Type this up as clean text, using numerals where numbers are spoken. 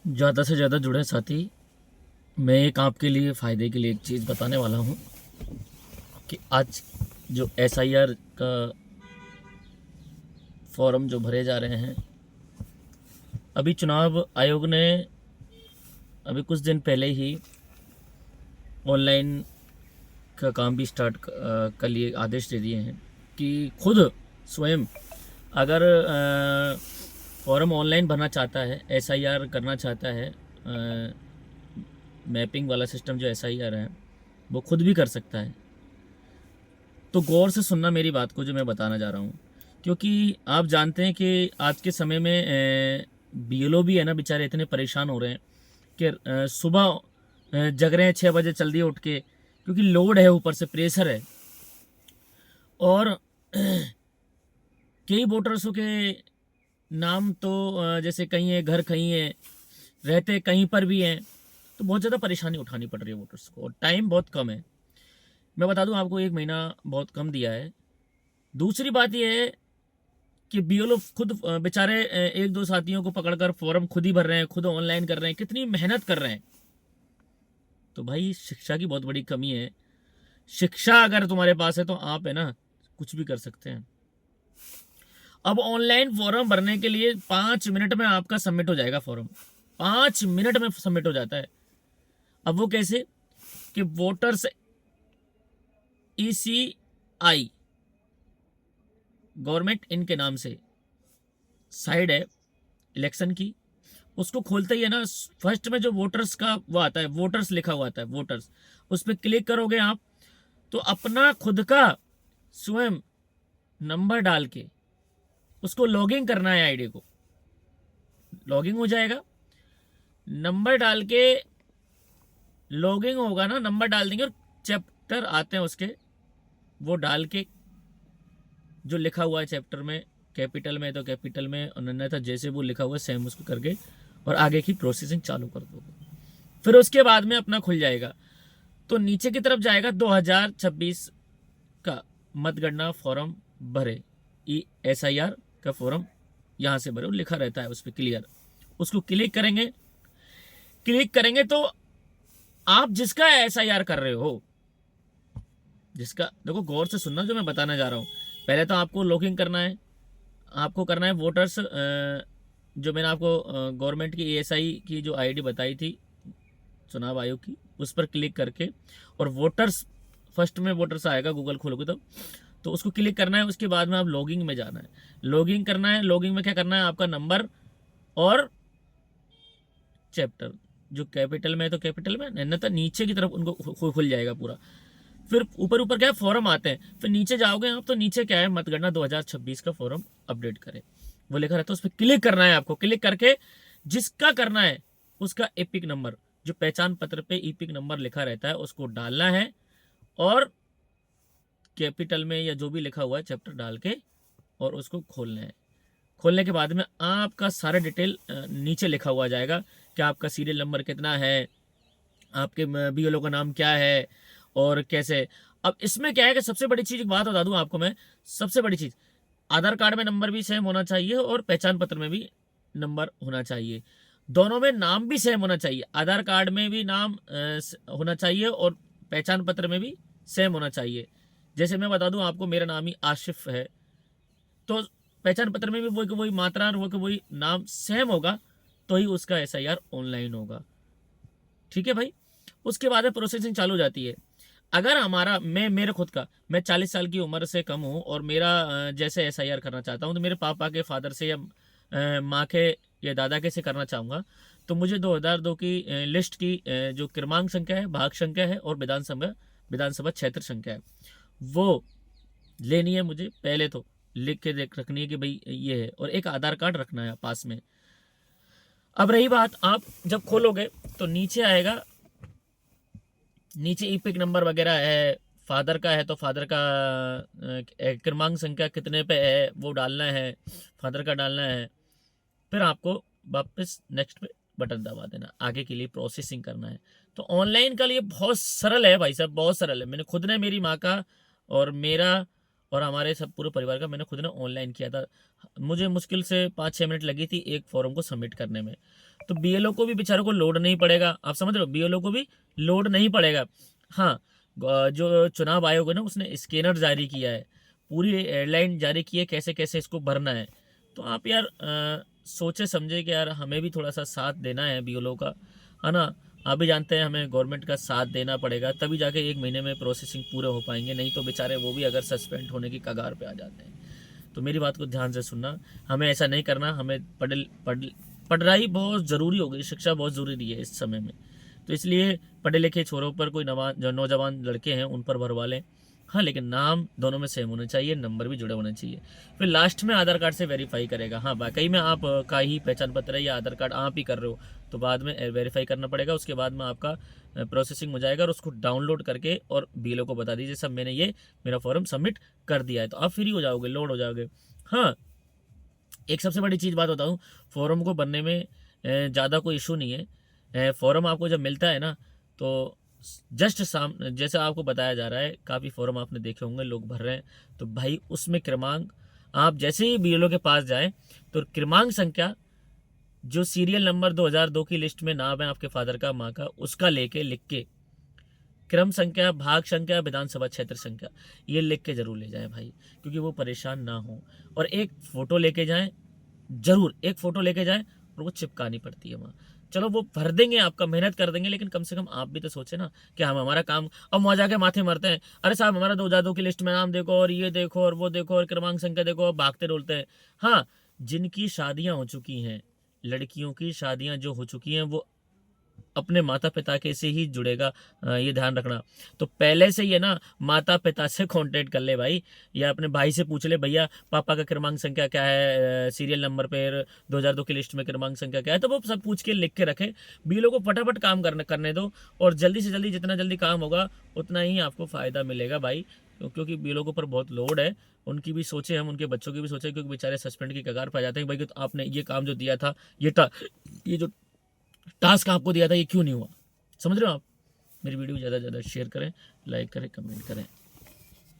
ज़्यादा से ज़्यादा जुड़े साथी, मैं एक आपके लिए फ़ायदे के लिए एक चीज़ बताने वाला हूँ कि आज जो एसआईआर का फॉर्म जो भरे जा रहे हैं, अभी चुनाव आयोग ने अभी कुछ दिन पहले ही ऑनलाइन का काम भी स्टार्ट कर लिए आदेश दे दिए हैं कि खुद स्वयं अगर फॉर्म ऑनलाइन भरना चाहता है, एसआईआर करना चाहता है, मैपिंग वाला सिस्टम जो एसआईआर है वो खुद भी कर सकता है। तो गौर से सुनना मेरी बात को जो मैं बताना जा रहा हूँ, क्योंकि आप जानते हैं कि आज के समय में बीएलओ भी है ना, बेचारे इतने परेशान हो रहे हैं कि सुबह जग रहे हैं 6 बजे जल्दी उठ के, क्योंकि लोड है, ऊपर से प्रेशर है। और कई वोटर्सों के नाम तो जैसे कहीं है, घर कहीं है, रहते कहीं पर भी हैं, तो बहुत ज़्यादा परेशानी उठानी पड़ रही है वोटर्स को, और टाइम बहुत कम है। मैं बता दूं आपको, 1 महीना बहुत कम दिया है। दूसरी बात यह है कि बीएलओ खुद बेचारे एक दो साथियों को पकड़कर फॉर्म खुद ही भर रहे हैं, खुद ऑनलाइन कर रहे हैं, कितनी मेहनत कर रहे हैं। तो भाई शिक्षा की बहुत बड़ी कमी है। शिक्षा अगर तुम्हारे पास है तो आप है ना कुछ भी कर सकते हैं। अब ऑनलाइन फॉर्म भरने के लिए 5 मिनट में आपका सबमिट हो जाएगा फॉर्म, 5 मिनट में सबमिट हो जाता है। अब वो कैसे कि वोटर्स ECI गवर्नमेंट इनके नाम से साइड है इलेक्शन की, उसको खोलते ही है ना, फर्स्ट में जो वोटर्स का वो आता है, वोटर्स लिखा हुआ आता है, वोटर्स, उस पर क्लिक करोगे आप तो अपना खुद का स्वयं नंबर डाल के उसको लॉगिन करना है, आईडी को लॉगिन हो जाएगा। नंबर डाल के लॉगिन होगा ना, नंबर डाल देंगे और चैप्टर आते हैं उसके, वो डाल के जो लिखा हुआ है चैप्टर में, कैपिटल में तो कैपिटल में, अन्यथा जैसे वो लिखा हुआ है सेम उसको करके और आगे की प्रोसेसिंग चालू कर दोगे। फिर उसके बाद में अपना खुल जाएगा, तो नीचे की तरफ जाएगा 2026 का मतगणना फॉर्म भरे, SIR का फॉर्म यहाँ से भरे, लिखा रहता है उस पर क्लियर। उसको क्लिक करेंगे तो आप जिसका SIR कर रहे हो, जिसका, देखो गौर से सुनना जो मैं बताना जा रहा हूँ। पहले तो आपको लॉगिन करना है, आपको करना है वोटर्स, जो मैंने आपको गवर्नमेंट की ASI की जो आईडी बताई थी चुनाव आयोग की, उस पर क्लिक करके, और वोटर्स फर्स्ट में वोटर्स आएगा, गूगल खोलोगे तो उसको क्लिक करना है। उसके बाद में आप लॉगिंग में जाना है, लॉगिंग करना है। लॉगिंग में क्या करना है, आपका नंबर और चैप्टर, जो कैपिटल में है तो कैपिटल में, अन्यथा नीचे की तरफ उनको खुल जाएगा पूरा। फिर ऊपर ऊपर क्या है, फॉर्म आते हैं, फिर नीचे जाओगे आप तो नीचे क्या है, मतगणना 2026 का फॉर्म अपडेट करें, वो लिखा रहता है, उस पर क्लिक करना है आपको। क्लिक करके जिसका करना है उसका एपिक नंबर, जो पहचान पत्र पे एपिक नंबर लिखा रहता है, उसको डालना है, और कैपिटल में या जो भी लिखा हुआ है चैप्टर डाल के और उसको खोलना है। खोलने के बाद में आपका सारा डिटेल नीचे लिखा हुआ जाएगा कि आपका सीरियल नंबर कितना है, आपके बीएलओ का नाम क्या है और कैसे। अब इसमें क्या है कि सबसे बड़ी चीज, एक बात बता दूं आपको मैं, सबसे बड़ी चीज, आधार कार्ड में नंबर भी सेम होना चाहिए और पहचान पत्र में भी नंबर होना चाहिए। दोनों में नाम भी सेम होना चाहिए, आधार कार्ड में भी नाम होना चाहिए और पहचान पत्र में भी सेम होना चाहिए। जैसे मैं बता दूं आपको, मेरा नाम ही आशिफ है, तो पहचान पत्र में भी वही वही मात्रा और वही नाम सेम होगा, तो ही उसका SIR ऑनलाइन होगा। ठीक है भाई। उसके बाद प्रोसेसिंग चालू हो जाती है। अगर हमारा, मैं मेरे खुद का, मैं 40 साल की उम्र से कम हूँ और मेरा जैसे SIR करना चाहता हूँ, तो मेरे पापा के फादर से या माँ के या दादा के से करना चाहूँगा, तो मुझे 2002 की लिस्ट की जो क्रमांक संख्या है, भाग संख्या है और विधानसभा क्षेत्र संख्या है, वो लेनी है मुझे। पहले तो लिख के देख रखनी है कि भाई ये है, और एक आधार कार्ड रखना है पास में। अब रही बात, आप जब खोलोगे तो नीचे आएगा, नीचे ईपिक नंबर वगैरह है, फादर का है तो फादर का क्रमांक संख्या कितने पे है वो डालना है, फादर का डालना है। फिर आपको वापस नेक्स्ट पे बटन दबा देना, आगे के लिए प्रोसेसिंग करना है। तो ऑनलाइन का लिए बहुत सरल है भाई साहब, बहुत सरल है। मैंने खुद ने, मेरी माँ का और मेरा और हमारे सब पूरे परिवार का मैंने खुद ने ऑनलाइन किया था। मुझे मुश्किल से 5-6 मिनट लगी थी एक फॉर्म को सबमिट करने में। तो बीएलओ को भी बेचारों को लोड नहीं पड़ेगा। आप समझ रहे हो, बीएलओ को भी लोड नहीं पड़ेगा। हाँ, जो चुनाव आयोग है ना, उसने स्कैनर जारी किया है, पूरी एयरलाइन जारी की है कैसे कैसे इसको भरना है। तो आप यार सोचे समझे कि यार हमें भी थोड़ा सा साथ देना है बीएलओ का, है ना। आप भी जानते हैं हमें गवर्नमेंट का साथ देना पड़ेगा, तभी जाके 1 महीने में प्रोसेसिंग पूरे हो पाएंगे, नहीं तो बेचारे वो भी अगर सस्पेंड होने की कगार पे आ जाते हैं। तो मेरी बात को ध्यान से सुनना, हमें ऐसा नहीं करना। हमें पढ़ाई बहुत ज़रूरी हो गई, शिक्षा बहुत ज़रूरी है इस समय में। तो इसलिए पढ़े लिखे छोरों पर कोई जो नौजवान लड़के हैं उन पर भरवा लें। हाँ, लेकिन नाम दोनों में सेम होने चाहिए, नंबर भी जुड़े होने चाहिए। फिर लास्ट में आधार कार्ड से वेरीफाई करेगा। हाँ, वाकई में आप का ही पहचान पत्र है या आधार कार्ड आप ही कर रहे हो, तो बाद में वेरीफाई करना पड़ेगा। उसके बाद में आपका प्रोसेसिंग हो जाएगा और उसको डाउनलोड करके और बीएलओ को बता दीजिए सब मैंने ये मेरा फॉर्म सबमिट कर दिया है, तो आप फ्री हो जाओगे, लोड हो जाओगे। हाँ, एक सबसे बड़ी चीज़ बात बताऊँ, फॉर्म को भरने में ज़्यादा कोई इशू नहीं है। फॉर्म आपको जब मिलता है ना, तो जस्ट जैसे आपको बताया जा रहा है, काफ़ी फॉर्म आपने देखे होंगे लोग भर रहे हैं, तो भाई उसमें क्रमांक, आप जैसे ही बीएलओ के पास जाएं तो क्रमांक संख्या, जो सीरियल नंबर 2002 की लिस्ट में नाम है आपके फादर का, माँ का, उसका लेके लिख के, क्रम संख्या, भाग संख्या, विधानसभा क्षेत्र संख्या, ये लिख के जरूर ले जाएं भाई, क्योंकि वो परेशान ना हो। और एक फ़ोटो लेके जाएं, जरूर एक फ़ोटो लेके जाएं, और वो चिपकानी पड़ती है वहाँ। चलो वो भर देंगे, आपका मेहनत कर देंगे, लेकिन कम से कम आप भी तो सोचे ना कि हम हमारा काम, अब मौजा के माथे मरते हैं, अरे साहब हमारा 2002 की लिस्ट में नाम देखो और ये देखो और वो देखो और क्रमांक संख्या देखो, और भागते डोलते हैं। हाँ, जिनकी शादियां हो चुकी हैं, लड़कियों की शादियां जो हो चुकी हैं, वो अपने माता पिता के से ही जुड़ेगा, ये ध्यान रखना। तो पहले से ये ना माता पिता से कांटेक्ट कर ले भाई, या अपने भाई से पूछ ले, भैया पापा का क्रमांक संख्या क्या है, सीरियल नंबर पे 2002 की लिस्ट में क्रमांक संख्या क्या है, तो वो सब पूछ के लिख के रखे। बीएलओ को फटाफट काम करने दो, और जल्दी से जल्दी, जितना जल्दी काम होगा उतना ही आपको फ़ायदा मिलेगा भाई, क्योंकि बीएलओ के ऊपर बहुत लोड है। उनकी भी सोचे, हम उनके बच्चों की भी सोचे, क्योंकि बेचारे सस्पेंड की कगार पर आ जाते हैं। भाई तो आपने ये काम जो दिया था, ये जो टास्क आपको दिया था, ये क्यों नहीं हुआ? समझ रहे हो आप? मेरी वीडियो ज़्यादा से ज़्यादा शेयर करें, लाइक करें, कमेंट करें।